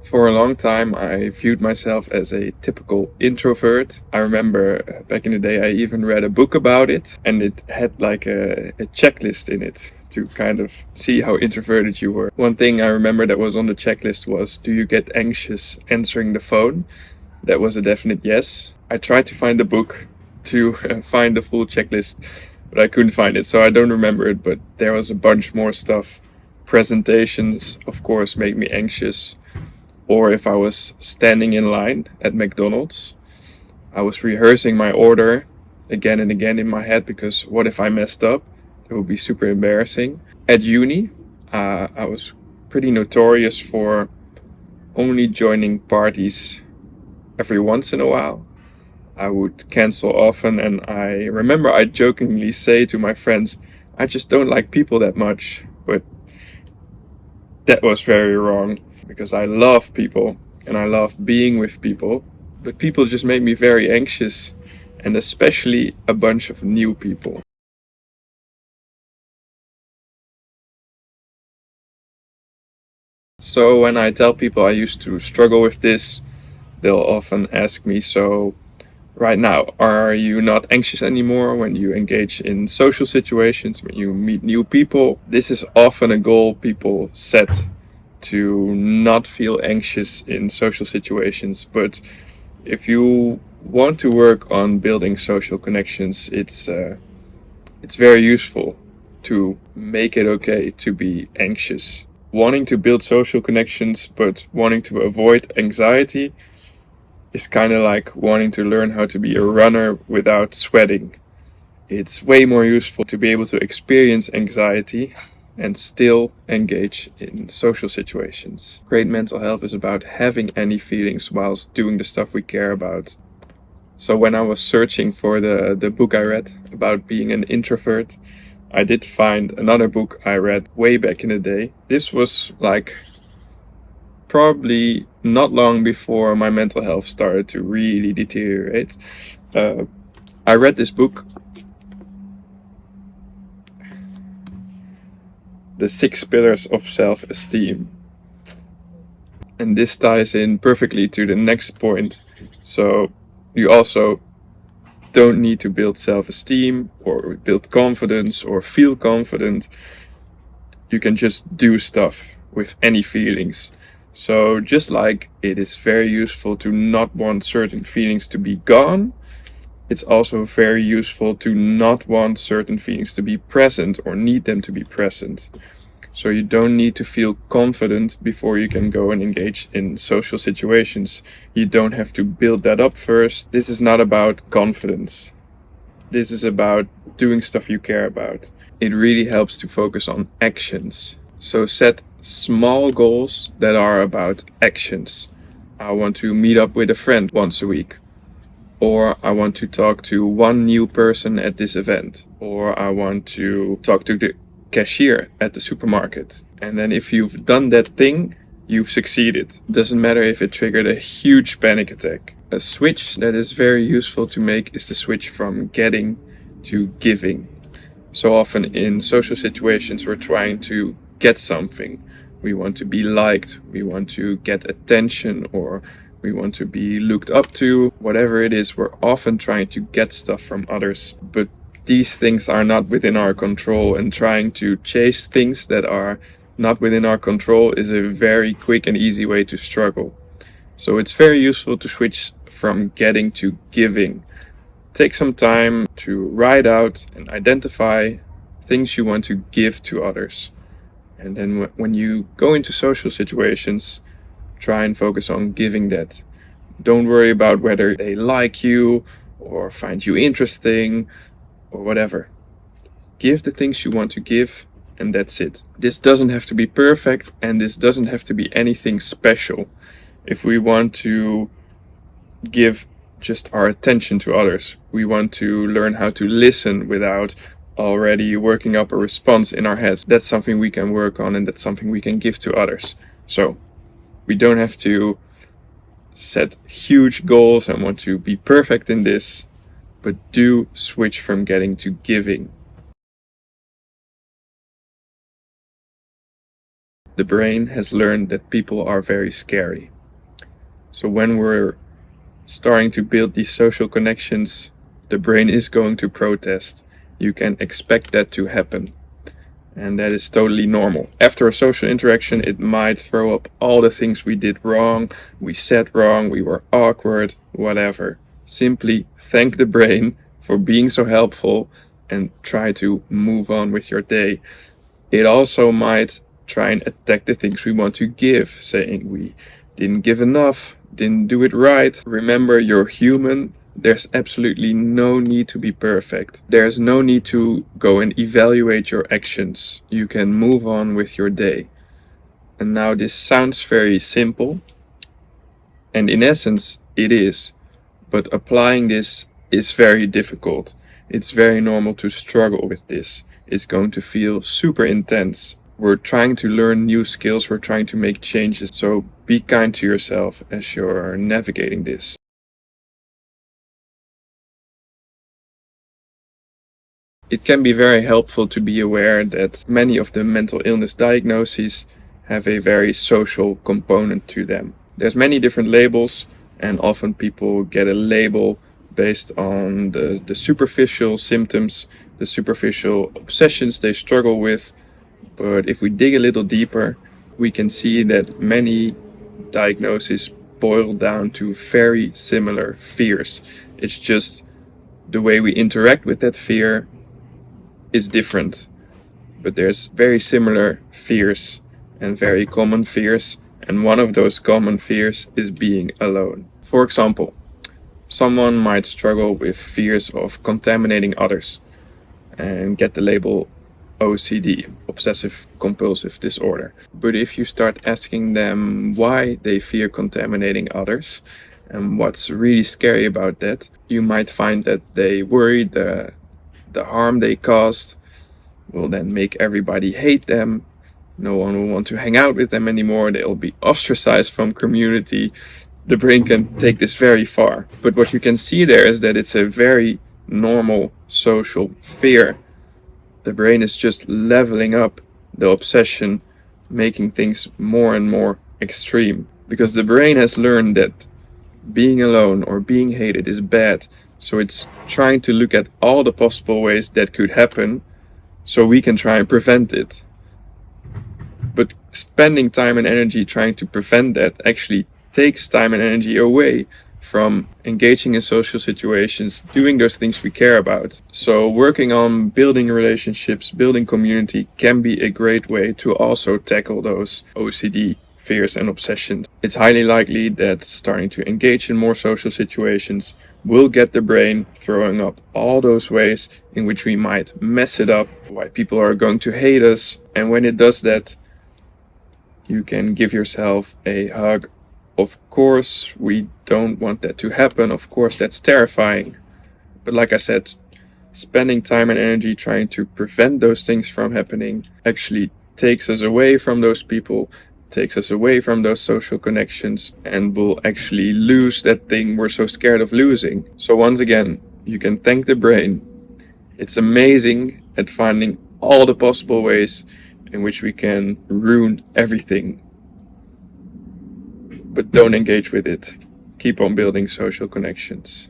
For a long time, I viewed myself as a typical introvert. I remember back in the day, I even read a book about it, and it had like a checklist in it to kind of see how introverted you were. One thing I remember that was on the checklist was, do you get anxious answering the phone? That was a definite yes. I tried to find the book to find the full checklist, but I couldn't find it, so I don't remember it, but there was a bunch more stuff. Presentations, of course, made me anxious. Or if I was standing in line at McDonald's, I was rehearsing my order again and again in my head because what if I messed up? It would be super embarrassing. At uni, I was pretty notorious for only joining parties every once in a while. I would cancel often, and I remember I jokingly say to my friends, I just don't like people that much, but that was very wrong because I love people and I love being with people, but people just made me very anxious, and especially a bunch of new people. So when I tell people I used to struggle with this, they'll often ask me, so right now, are you not anxious anymore when you engage in social situations, when you meet new people? This is often a goal people set to not feel anxious in social situations. But if you want to work on building social connections, it's very useful to make it okay to be anxious. Wanting to build social connections, but wanting to avoid anxiety is kind of like wanting to learn how to be a runner without sweating. It's way more useful to be able to experience anxiety and still engage in social situations. Great mental health is about having any feelings whilst doing the stuff we care about. So when I was searching for the book I read about being an introvert, I did find another book I read way back in the day. This was like probably not long before my mental health started to really deteriorate. I read this book, The Six Pillars of Self-Esteem. And this ties in perfectly to the next point. So you also don't need to build self-esteem or build confidence or feel confident. You can just do stuff with any feelings. So just like it is very useful to not want certain feelings to be gone, it's also very useful to not want certain feelings to be present or need them to be present. So you don't need to feel confident before you can go and engage in social situations. You don't have to build that up first. This is not about confidence. This is about doing stuff you care about. It really helps to focus on actions. So set small goals that are about actions. I want to meet up with a friend once a week. Or I want to talk to one new person at this event. Or I want to talk to the cashier at the supermarket. And then if you've done that thing, you've succeeded. Doesn't matter if it triggered a huge panic attack. A switch that is very useful to make is the switch from getting to giving. So often in social situations, we're trying to get something. We want to be liked, we want to get attention, or we want to be looked up to. Whatever it is, we're often trying to get stuff from others. But these things are not within our control, and trying to chase things that are not within our control is a very quick and easy way to struggle. So it's very useful to switch from getting to giving. Take some time to write out and identify things you want to give to others. And then when you go into social situations, try and focus on giving that. Don't worry about whether they like you or find you interesting or whatever. Give the things you want to give, and that's it. This doesn't have to be perfect, and this doesn't have to be anything special. If we want to give just our attention to others, we want to learn how to listen without already working up a response in our heads. That's something we can work on, and that's something we can give to others. So we don't have to set huge goals and want to be perfect in this, but do switch from getting to giving. The brain has learned that people are very scary. So when we're starting to build these social connections, the brain is going to protest. You can expect that to happen. And that is totally normal. After a social interaction, it might throw up all the things we did wrong, we said wrong, we were awkward, whatever. Simply thank the brain for being so helpful and try to move on with your day. It also might try and attack the things we want to give, saying we didn't give enough, didn't do it right. Remember, you're human. There's absolutely no need to be perfect. There's no need to go and evaluate your actions. You can move on with your day. And now this sounds very simple, and in essence it is, but applying this is very difficult. It's very normal to struggle with this. It's going to feel super intense. We're trying to learn new skills, we're trying to make changes, so be kind to yourself as you're navigating this. It can be very helpful to be aware that many of the mental illness diagnoses have a very social component to them. There's many different labels, and often people get a label based on the superficial symptoms, the superficial obsessions they struggle with. But if we dig a little deeper, we can see that many diagnoses boil down to very similar fears. It's just the way we interact with that fear is different, but there's very similar fears and very common fears, and one of those common fears is being alone. For example, someone might struggle with fears of contaminating others and get the label OCD, obsessive compulsive disorder. But if you start asking them why they fear contaminating others and what's really scary about that, you might find that they worry the harm they caused will then make everybody hate them. No one will want to hang out with them anymore. They'll be ostracized from community. The brain can take this very far. But what you can see there is that it's a very normal social fear. The brain is just leveling up the obsession, making things more and more extreme. Because the brain has learned that being alone or being hated is bad. So it's trying to look at all the possible ways that could happen so we can try and prevent it. But spending time and energy trying to prevent that actually takes time and energy away from engaging in social situations, doing those things we care about. So working on building relationships, building community can be a great way to also tackle those OCD fears and obsessions. It's highly likely that starting to engage in more social situations will get the brain throwing up all those ways in which we might mess it up, why people are going to hate us. And when it does that, you can give yourself a hug. Of course, we don't want that to happen. Of course, that's terrifying. But like I said, spending time and energy trying to prevent those things from happening actually takes us away from those people, takes us away from those social connections, and will actually lose that thing we're so scared of losing. So once again, you can thank the brain. It's amazing at finding all the possible ways in which we can ruin everything. But don't engage with it. Keep on building social connections.